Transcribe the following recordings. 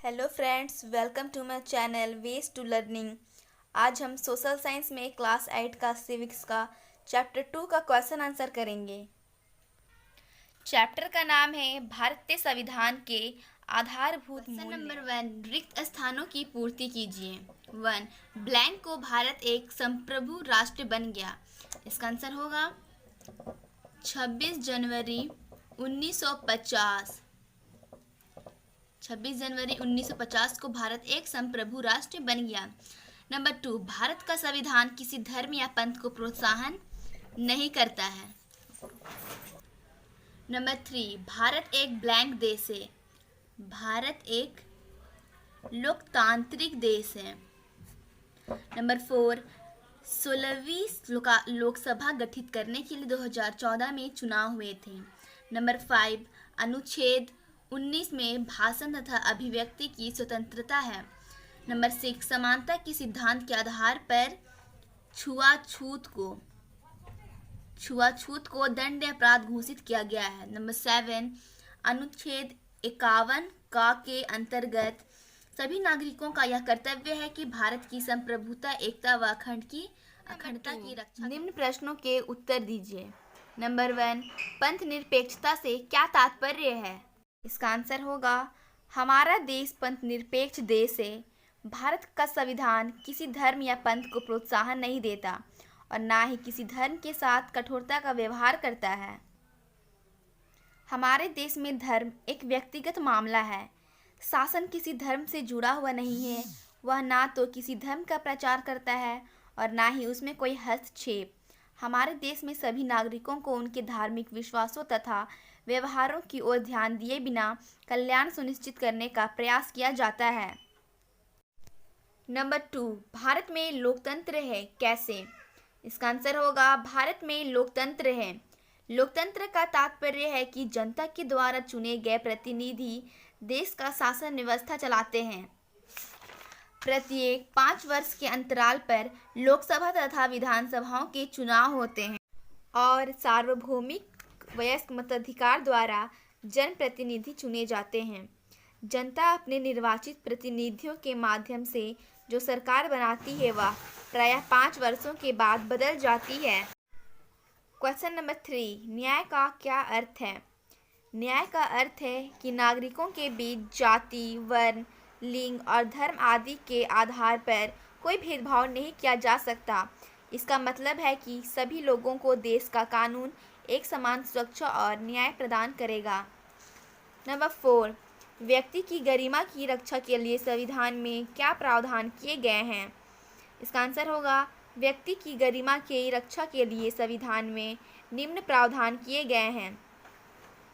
Hello friends, welcome to my channel ways to learning. आज हम social science में class 8 का सिविक्स का चैप्टर 2 का क्वेश्चन आंसर करेंगे। चैप्टर का नाम है भारतीय संविधान के आधारभूत मूल्य। नंबर 1, रिक्त स्थानों की पूर्ति कीजिए। 1. ब्लैंक को भारत एक संप्रभु राष्ट्र बन गया। इसका आंसर होगा 26 जनवरी 1950। 26 जनवरी 1950 को भारत एक संप्रभु राष्ट्र बन गया। नंबर 2, भारत का संविधान किसी धर्म या पंथ को प्रोत्साहन नहीं करता है। नंबर 3, भारत एक ब्लैंक देश है। भारत एक लोकतांत्रिक देश है। नंबर 4, 16वीं लोकसभा गठित करने के लिए 2014 में चुनाव हुए थे। नंबर 5, अनुच्छेद 19 में भाषण तथा अभिव्यक्ति की स्वतंत्रता है। नंबर 6, समानता के सिद्धांत के आधार पर छुआछूत को दंड अपराध घोषित किया गया है। नंबर 7, अनुच्छेद 51 का के अंतर्गत सभी नागरिकों का यह कर्तव्य है कि भारत की संप्रभुता, एकता व अखंडता की रक्षा। निम्न प्रश्नों के उत्तर दीजिए। नंबर 1, पंथ निरपेक्षता से क्या तात्पर्य है? इसका आंसर होगा हमारा देश पंथ निरपेक्ष देश है। भारत का संविधान किसी धर्म या पंथ को प्रोत्साहन नहीं देता और ना ही किसी धर्म के साथ कठोरता का व्यवहार करता है। हमारे देश में धर्म एक व्यक्तिगत मामला है। शासन किसी धर्म से जुड़ा हुआ नहीं है। वह ना तो किसी धर्म का प्रचार करता है और ना ही उसमें कोई हस्तक्षेप। हमारे देश में सभी नागरिकों को उनके धार्मिक विश्वासों तथा व्यवहारों की ओर ध्यान दिए बिना कल्याण सुनिश्चित करने का प्रयास किया जाता है। नंबर 2, भारत में लोकतंत्र है कैसे? इसका आंसर होगा भारत में लोकतंत्र है। लोकतंत्र का तात्पर्य है कि जनता के द्वारा चुने गए प्रतिनिधि देश का शासन व्यवस्था चलाते हैं। प्रत्येक 5 वर्ष के अंतराल पर लोकसभा तथा विधानसभाओं के चुनाव होते हैं और सार्वभौमिक वयस्क मताधिकार द्वारा जनप्रतिनिधि चुने जाते हैं। जनता अपने निर्वाचित प्रतिनिधियों के माध्यम से जो सरकार बनाती है वह प्रायः 5 वर्षों के बाद बदल जाती है। क्वेश्चन नंबर 3, न्याय का क्या अर्थ है? न्याय का अर्थ है कि नागरिकों के बीच जाति, वर्ण, लिंग और धर्म आदि के आधार पर कोई भेदभाव नहीं किया जा सकता। इसका मतलब है कि सभी लोगों को देश का कानून एक समान सुरक्षा और न्याय प्रदान करेगा। नंबर 4, व्यक्ति की गरिमा की रक्षा के लिए संविधान में क्या प्रावधान किए गए हैं? इसका आंसर होगा व्यक्ति की गरिमा की रक्षा के लिए संविधान में निम्न प्रावधान किए गए हैं।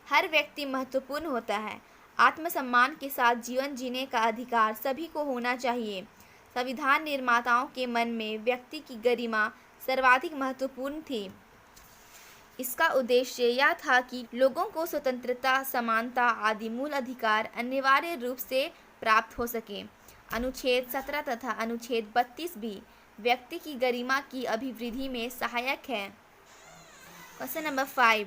हर व्यक्ति महत्वपूर्ण होता है। आत्मसम्मान के साथ जीवन जीने का अधिकार सभी को होना चाहिए। संविधान निर्माताओं के मन में व्यक्ति की गरिमा सर्वाधिक महत्वपूर्ण थी। इसका उद्देश्य यह था कि लोगों को स्वतंत्रता, समानता आदि मूल अधिकार अनिवार्य रूप से प्राप्त हो सके। अनुच्छेद 17 तथा अनुच्छेद 32 भी व्यक्ति की गरिमा की अभिवृद्धि में सहायक है। क्वेश्चन नंबर 5,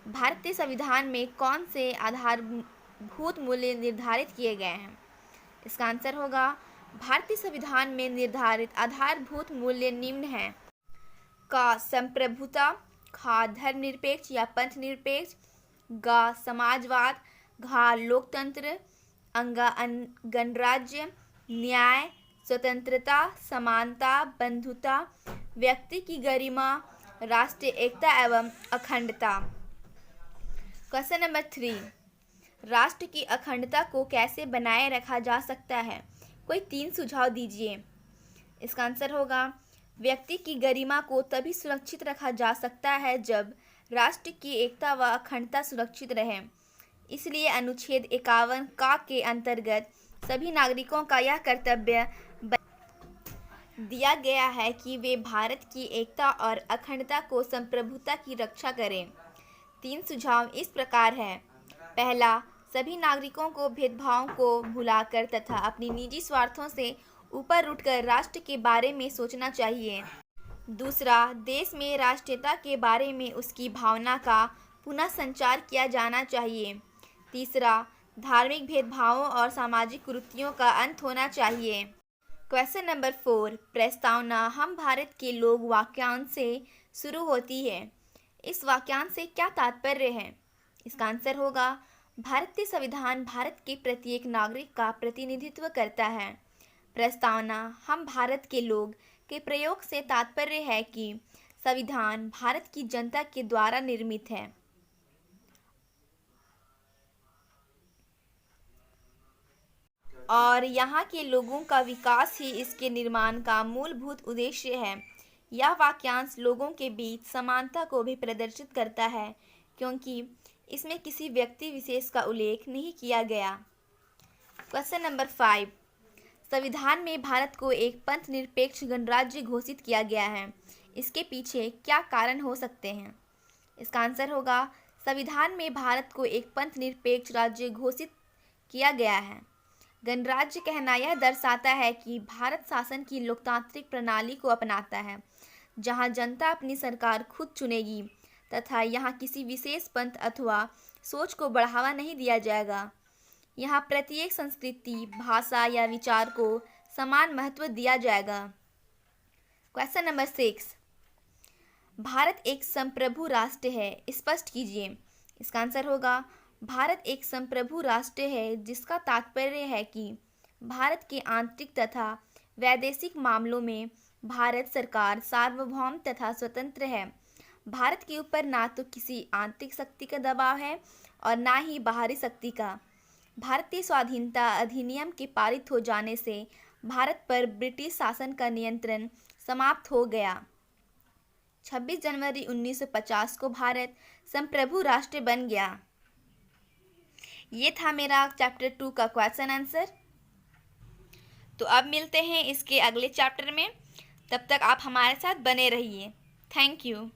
भारतीय संविधान में कौन से आधारभूत मूल्य निर्धारित किए गए हैं? इसका आंसर होगा भारतीय संविधान में निर्धारित आधारभूत मूल्य निम्न हैं। क, संप्रभुता। ख, धर्मनिरपेक्ष या पंथ निरपेक्ष। ग, समाजवाद। घ, लोकतंत्र। अंग, गणराज्य। न्याय, स्वतंत्रता, समानता, बंधुता, व्यक्ति की गरिमा, राष्ट्रीय एकता एवं अखंडता। क्वेश्चन नंबर 3, राष्ट्र की अखंडता को कैसे बनाए रखा जा सकता है? कोई 3 सुझाव दीजिए। इसका आंसर होगा व्यक्ति की गरिमा को तभी सुरक्षित रखा जा सकता है जब राष्ट्र की एकता व अखंडता सुरक्षित रहे। इसलिए अनुच्छेद 51 का के अंतर्गत सभी नागरिकों का यह कर्तव्य दिया गया है कि वे भारत की एकता और अखंडता को संप्रभुता की रक्षा करें। 3 सुझाव इस प्रकार हैं। पहला, सभी नागरिकों को भेदभाव को भुलाकर तथा अपनी निजी स्वार्थों से ऊपर उठकर राष्ट्र के बारे में सोचना चाहिए। दूसरा, देश में राष्ट्रीयता के बारे में उसकी भावना का पुनः संचार किया जाना चाहिए। तीसरा, धार्मिक भेदभावों और सामाजिक कुरीतियों का अंत होना चाहिए। क्वेश्चन नंबर 4, प्रस्तावना हम भारत के लोग वाक्यांश से शुरू होती है। इस वाक्यांश से क्या तात्पर्य है? इसका आंसर होगा भारतीय संविधान भारत के प्रत्येक नागरिक का प्रतिनिधित्व करता है। प्रस्तावना हम भारत के लोग के प्रयोग से तात्पर्य है कि संविधान भारत की जनता के द्वारा निर्मित है और यहाँ के लोगों का विकास ही इसके निर्माण का मूलभूत उद्देश्य है। यह वाक्यांश लोगों के बीच समानता को भी प्रदर्शित करता है क्योंकि इसमें किसी व्यक्ति विशेष का उल्लेख नहीं किया गया। क्वेश्चन नंबर 5, संविधान में भारत को एक पंथ निरपेक्ष गणराज्य घोषित किया गया है। इसके पीछे क्या कारण हो सकते हैं? इसका आंसर होगा संविधान में भारत को एक पंथ निरपेक्ष राज्य घोषित किया गया है। गणराज्य कहना यह दर्शाता है कि भारत शासन की लोकतांत्रिक प्रणाली को अपनाता है जहां जनता अपनी सरकार खुद चुनेगी तथा यहाँ किसी विशेष पंथ अथवा सोच को बढ़ावा नहीं दिया जाएगा। यहाँ प्रत्येक संस्कृति, भाषा या विचार को समान महत्व दिया जाएगा। क्वेश्चन नंबर 6, भारत एक संप्रभु राष्ट्र है, स्पष्ट कीजिए। इसका आंसर होगा भारत एक संप्रभु राष्ट्र है जिसका तात्पर्य है कि भारत के आंतरिक तथा वैदेशिक मामलों में भारत सरकार सार्वभौम तथा स्वतंत्र है। भारत के ऊपर ना तो किसी आंतरिक शक्ति का दबाव है और ना ही बाहरी शक्ति का। भारतीय स्वाधीनता अधिनियम के पारित हो जाने से भारत पर ब्रिटिश शासन का नियंत्रण समाप्त हो गया। 26 जनवरी 1950 को भारत संप्रभु राष्ट्र बन गया। ये था मेरा चैप्टर 2 का क्वेश्चन आंसर। तो अब मिलते हैं इसके अगले चैप्टर में, तब तक आप हमारे साथ बने रहिए। Thank you.